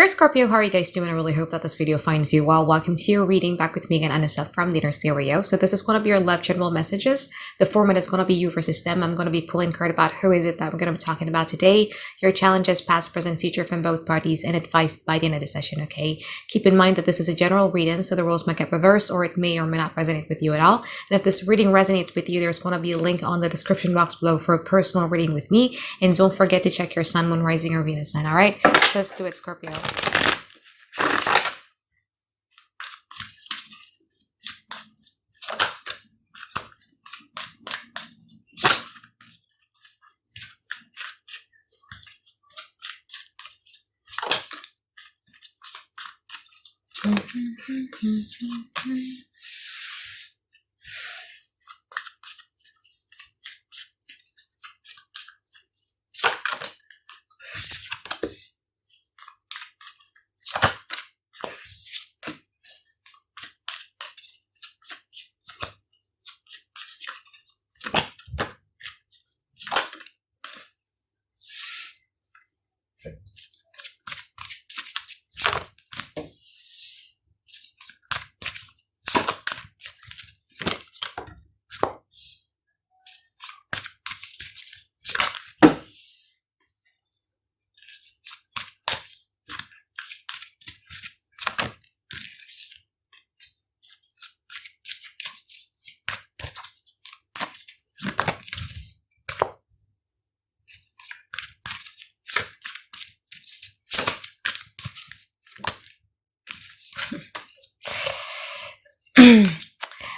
Dear Scorpio, how are you guys doing? I really hope that this video finds you well. Welcome to your reading back with me again, Anisa from the Stereo. So this is going to be your love general messages. The format is going to be you versus them. I'm going to be pulling card about who is it that we're going to be talking about today, your challenges, past, present, future from both parties, and advice by the end of the session, okay? Keep in mind that this is a general reading, so the roles might get reversed or it may or may not resonate with you at all. And if this reading resonates with you, there's going to be a link on the description box below for a personal reading with me. And don't forget to check your sun, moon, rising, or Venus sign, all right? So let's do it, Scorpio.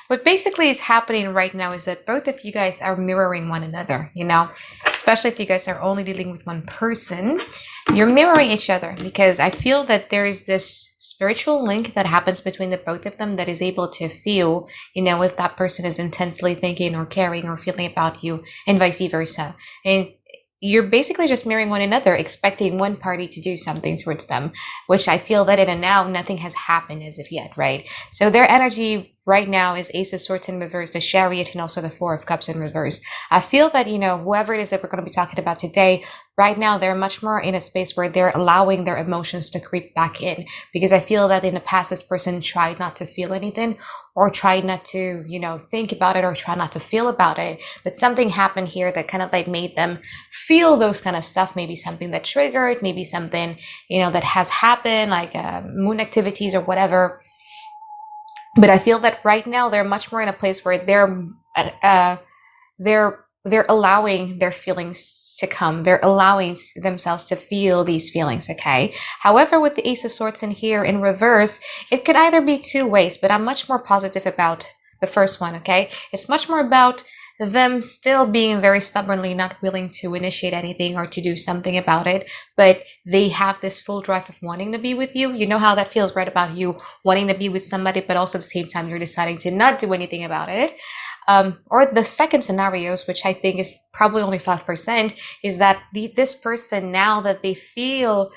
What basically is happening right now is that both of you guys are mirroring one another, you know, especially if you guys are only dealing with one person. You're mirroring each other because I feel that there is this spiritual link that happens between the both of them that is able to feel, you know, if that person is intensely thinking or caring or feeling about you and vice versa. And you're basically just mirroring one another, expecting one party to do something towards them, which I feel that in a now, nothing has happened as of yet, right? So their energy right now is Ace of Swords in reverse, the Chariot, and also the Four of Cups in reverse. I feel that, you know, whoever it is that we're going to be talking about today, right now, they're much more in a space where they're allowing their emotions to creep back in. Because I feel that in the past, this person tried not to feel anything or tried not to, you know, think about it or try not to feel about it. But something happened here that kind of like made them feel those kind of stuff. Maybe something that triggered, maybe something, you know, that has happened, like moon activities or whatever. But I feel that right now they're much more in a place where they're allowing their feelings to come. They're allowing themselves to feel these feelings, okay? However, with the Ace of Swords in here in reverse, it could either be two ways, but I'm much more positive about the first one, okay? It's much more about them still being very stubbornly not willing to initiate anything or to do something about it, but they have this full drive of wanting to be with you. You know how that feels, right? About you wanting to be with somebody, but also at the same time, you're deciding to not do anything about it. Or the second scenarios, which I think is probably only 5%, is that this person, now that they feel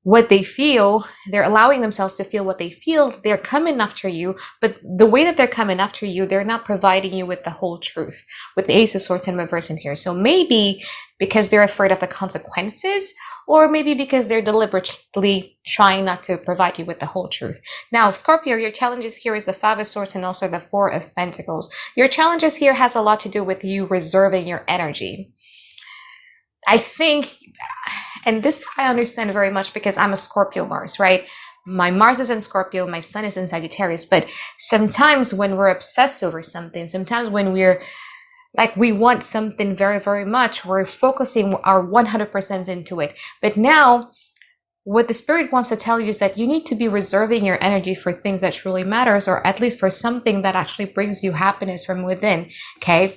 what they feel, they're allowing themselves to feel what they feel, they're coming after you, but the way that they're coming after you, they're not providing you with the whole truth, with the Ace of Swords in reverse in here. So maybe because they're afraid of the consequences, or maybe because they're deliberately trying not to provide you with the whole truth. Now, Scorpio, your challenges here is the Five of Swords and also the Four of Pentacles. Your challenges here has a lot to do with you reserving your energy. I think, and this I understand very much because I'm a Scorpio Mars, right? My Mars is in Scorpio, my Sun is in Sagittarius, but sometimes when we're obsessed over something, sometimes when we're like we want something very, very much, we're focusing our 100% into it. But now, what the Spirit wants to tell you is that you need to be reserving your energy for things that truly matters, or at least for something that actually brings you happiness from within, okay?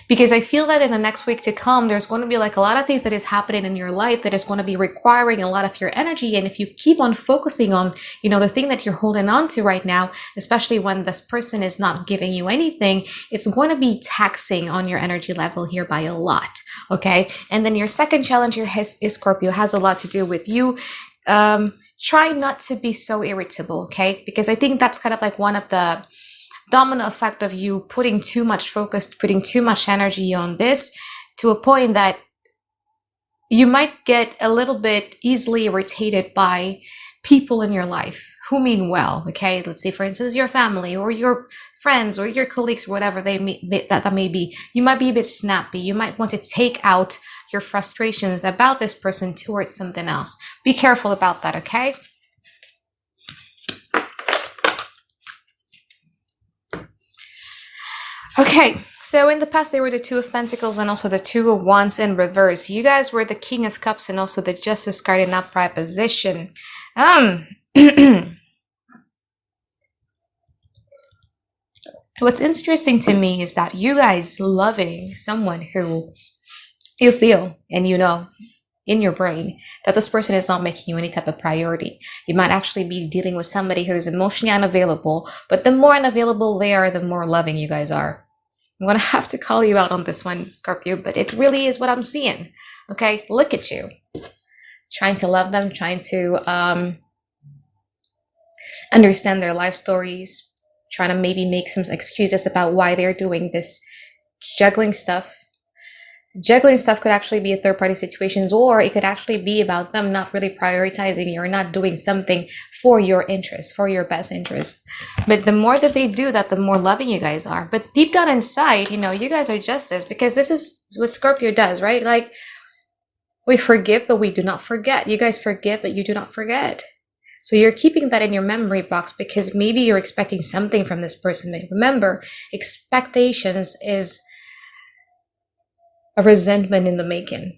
Because I feel that in the next week to come, there's going to be like a lot of things that is happening in your life that is going to be requiring a lot of your energy. And if you keep on focusing on, you know, the thing that you're holding on to right now, especially when this person is not giving you anything, it's going to be taxing on your energy level here by a lot. Okay. And then your second challenge here is Scorpio, has a lot to do with you. Try not to be so irritable. Okay. Because I think that's kind of like one of the domino effect of you putting too much focus, putting too much energy on this to a point that you might get a little bit easily irritated by people in your life who mean well. Okay, let's say for instance your family or your friends or your colleagues, whatever that may be. You might be a bit snappy. You might want to take out your frustrations about this person towards something else. Be careful about that, okay? Okay, so in the past they were the Two of Pentacles and also the Two of Wands in reverse. You guys were the King of Cups and also the Justice card in upright position. What's interesting to me is that you guys loving someone who you feel and you know in your brain that this person is not making you any type of priority. You might actually be dealing with somebody who is emotionally unavailable, but the more unavailable they are, the more loving you guys are. I'm gonna have to call you out on this one, Scorpio, but it really is what I'm seeing. Okay, look at you. Trying to love them, trying to understand their life stories, trying to maybe make some excuses about why they're doing this juggling stuff. Juggling stuff could actually be a third-party situations, or it could actually be about them not really prioritizing you or not doing something for your interest, for your best interest. But the more that they do that, the more loving you guys are. But deep down inside, you know, you guys are justice, because this is what Scorpio does, right? Like, we forgive, but we do not forget. You guys forgive, but you do not forget. So you're keeping that in your memory box because maybe you're expecting something from this person. But remember, expectations is a resentment in the making.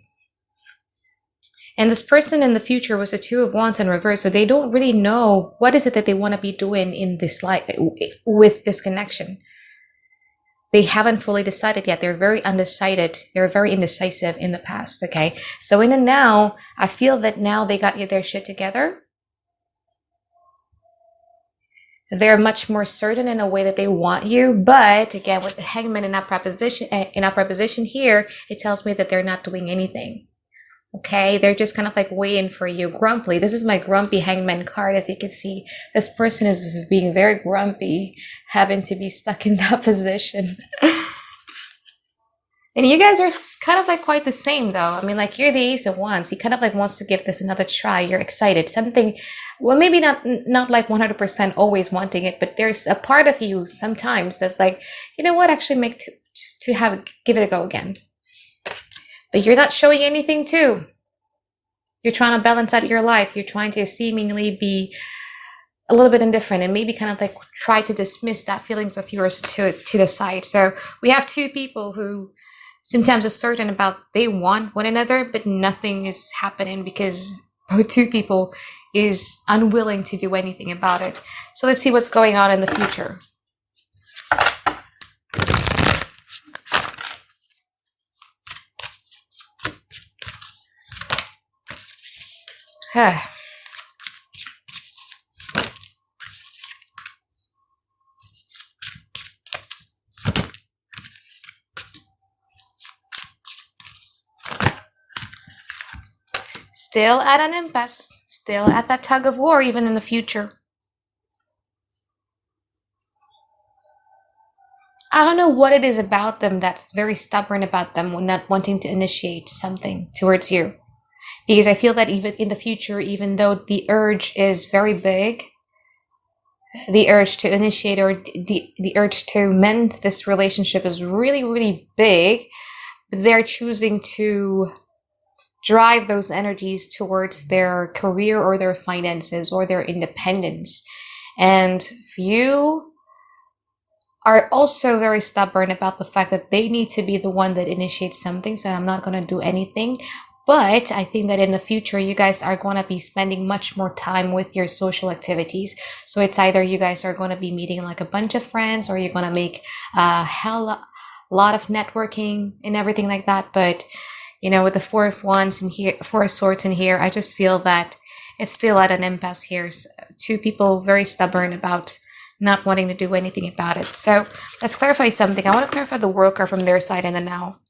And this person in the future was a Two of Wands in reverse, so they don't really know what is it that they want to be doing in this life with this connection. They haven't fully decided yet. They're very undecided. They're very indecisive in the past, okay? So in the now, I feel that now they got their shit together. They're much more certain in a way that they want you, but again, with the Hangman in upright position here, it tells me that they're not doing anything. Okay, they're just kind of like waiting for you. Grumpy. This is my grumpy Hangman card. As you can see, this person is being very grumpy, having to be stuck in that position. And you guys are kind of like quite the same though. I mean, like you're the Ace of Wands. He kind of like wants to give this another try. You're excited. Something, well, maybe not like 100% always wanting it, but there's a part of you sometimes that's like, you know what, actually give it a go again. But you're not showing anything too. You're trying to balance out your life. You're trying to seemingly be a little bit indifferent and maybe kind of like try to dismiss that feelings of yours to the side. So we have two people who sometimes are certain about they want one another, but nothing is happening because both two people is unwilling to do anything about it. So let's see what's going on in the future. Still at an impasse, still at that tug of war, even in the future. I don't know what it is about them that's very stubborn about them not wanting to initiate something towards you. Because I feel that even in the future, even though the urge is very big, the urge to initiate or the urge to mend this relationship is really, really big, they're choosing to drive those energies towards their career or their finances or their independence. And you are also very stubborn about the fact that they need to be the one that initiates something, so I'm not going to do anything. But I think that in the future, you guys are going to be spending much more time with your social activities. So it's either you guys are going to be meeting like a bunch of friends, or you're going to make a lot of networking and everything like that. But you know, with the Four of Wands and here, Four of Swords in here, I just feel that it's still at an impasse here. So two people very stubborn about not wanting to do anything about it. So let's clarify something. I want to clarify the World card from their side in the now.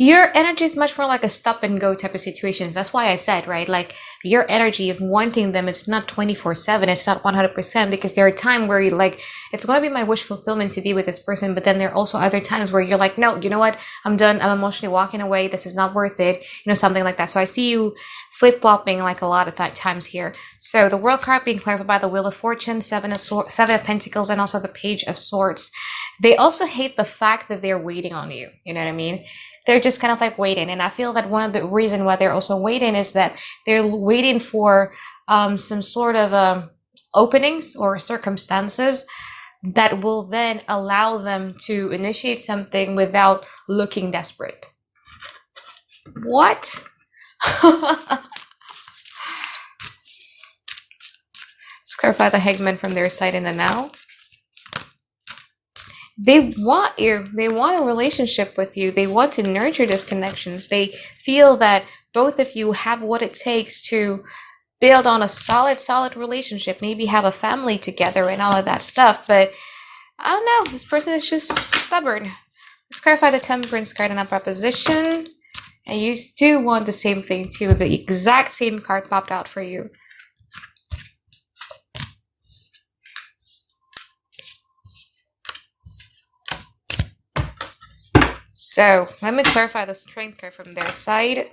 Your energy is much more like a stop and go type of situations. That's why I said, right? Like your energy of wanting them is not 24/7. It's not 100% because there are times where you like, it's going to be my wish fulfillment to be with this person. But then there are also other times where you're like, no, you know what? I'm done. I'm emotionally walking away. This is not worth it. Something like that. So I see you flip flopping like a lot of times here. So the world card being clarified by the Wheel of Fortune, Seven of Pentacles, and also the Page of Swords. They also hate the fact that they're waiting on you. You know what I mean? They're just kind of like waiting. And I feel that one of the reason why they're also waiting is that they're waiting for some sort of openings or circumstances that will then allow them to initiate something without looking desperate. What? Let's clarify the Hangman from their side in the now. They want you. They want a relationship with you. They want to nurture these connections. They feel that both of you have what it takes to build on a solid relationship. Maybe have a family together and all of that stuff. But I don't know. This person is just stubborn. Let's clarify the Temperance card in that proposition. And you do want the same thing too. The exact same card popped out for you. So let me clarify the Strength card from their side.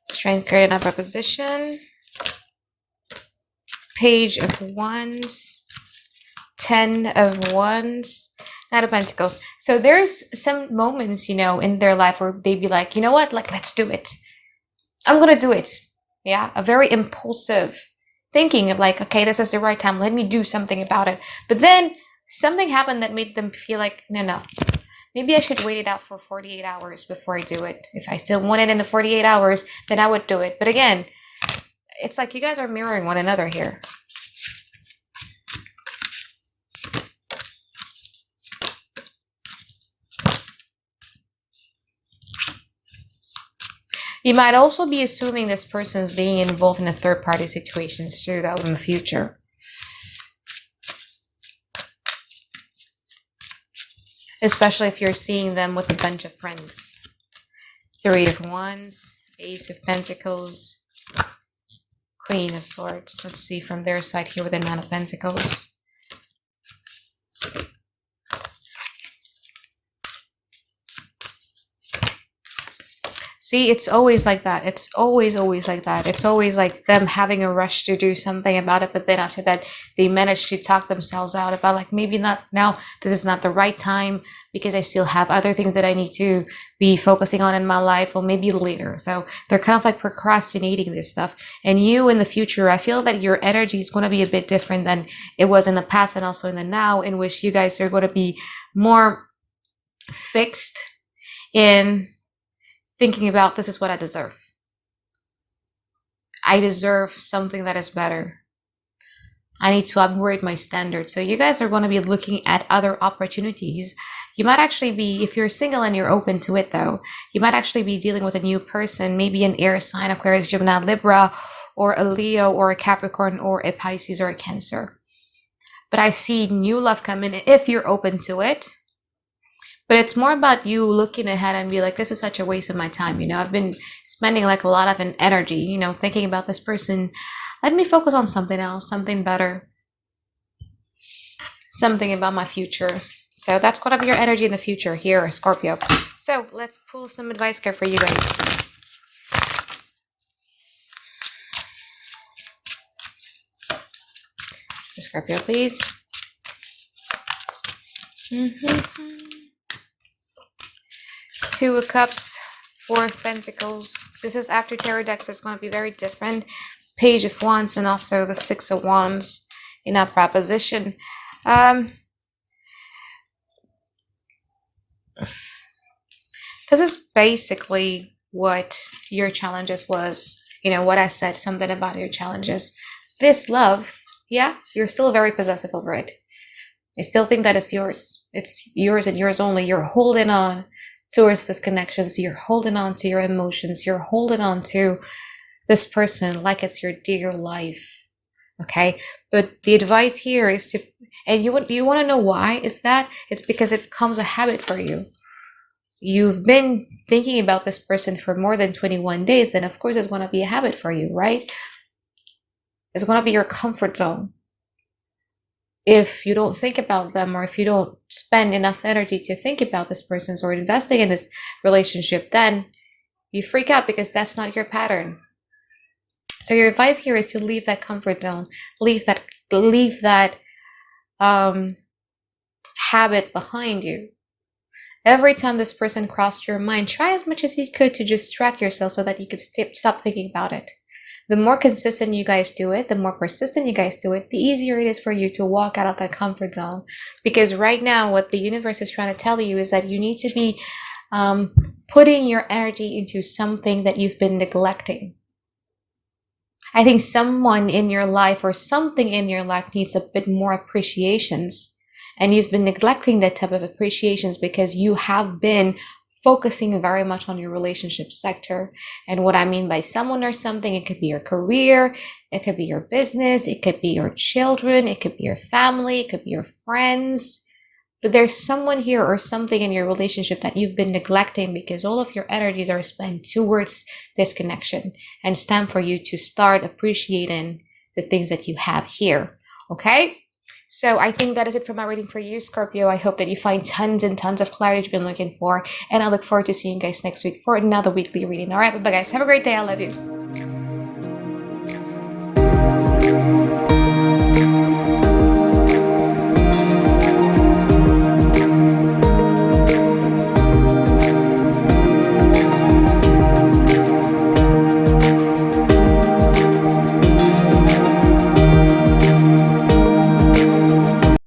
Strength card in a proposition. Page of Wands. 10 of Wands. Knight of Pentacles. So there's some moments, in their life where they'd be like, you know what? Like, let's do it. I'm going to do it. Yeah, a very impulsive thinking of like, okay, this is the right time. Let me do something about it. But then something happened that made them feel like, no, maybe I should wait it out for 48 hours before I do it. If I still want it in the 48 hours, then I would do it. But again, it's like you guys are mirroring one another here. You might also be assuming this person's being involved in a third-party situations too, though, in the future. Especially if you're seeing them with a bunch of friends. 3 of Wands, Ace of Pentacles, Queen of Swords. Let's see from their side here with the 9 of Pentacles. See, it's always like that. It's always like that. It's always like them having a rush to do something about it. But then after that, they manage to talk themselves out about like, maybe not now. This is not the right time because I still have other things that I need to be focusing on in my life, or maybe later. So they're kind of like procrastinating this stuff. And you in the future, I feel that your energy is going to be a bit different than it was in the past and also in the now, in which you guys are going to be more fixed in thinking about, this is what I deserve. I deserve something that is better. I need to upgrade my standards. So you guys are going to be looking at other opportunities. You might actually be, if you're single and you're open to it though, you might actually be dealing with a new person, maybe an air sign, Aquarius, Gemini, Libra, or a Leo, or a Capricorn, or a Pisces, or a Cancer. But I see new love coming if you're open to it. But it's more about you looking ahead and be like, this is such a waste of my time. I've been spending like a lot of an energy, thinking about this person. Let me focus on something else, something better, something about my future. So that's going to be your energy in the future here, Scorpio. So let's pull some advice here for you guys. Scorpio, please. Two of Cups, 4 of Pentacles. This is after Tarot deck, so it's going to be very different. Page of Wands and also the 6 of Wands in that proposition. This is basically what your challenges was. What I said, something about your challenges. This love, yeah, you're still very possessive over it. I still think that it's yours. It's yours and yours only. You're holding on towards this connection. So you're holding on to your emotions. You're holding on to this person like it's your dear life. Okay, but the advice here is to, and you want to know why is that? It's because it becomes a habit for you. You've been thinking about this person for more than 21 days, then of course it's going to be a habit for you, right? It's going to be your comfort zone. If you don't think about them, or if you don't spend enough energy to think about this person or investing in this relationship, then you freak out because that's not your pattern. So your advice here is to leave that comfort zone, leave that habit behind you. Every time this person crossed your mind, try as much as you could to distract yourself so that you could stop thinking about it. The more consistent you guys do it, the more persistent you guys do it, the easier it is for you to walk out of that comfort zone. Because right now, what the universe is trying to tell you is that you need to be putting your energy into something that you've been neglecting. I think someone in your life or something in your life needs a bit more appreciations. And you've been neglecting that type of appreciations because you have been focusing very much on your relationship sector. And what I mean by someone or something, it could be your career, it could be your business, it could be your children, it could be your family, it could be your friends. But there's someone here or something in your relationship that you've been neglecting because all of your energies are spent towards this connection. And it's time for you to start appreciating the things that you have here. Okay? So I think that is it for my reading for you, Scorpio. I hope that you find tons and tons of clarity you've been looking for. And I look forward to seeing you guys next week for another weekly reading. All right, bye-bye, guys. Have a great day. I love you.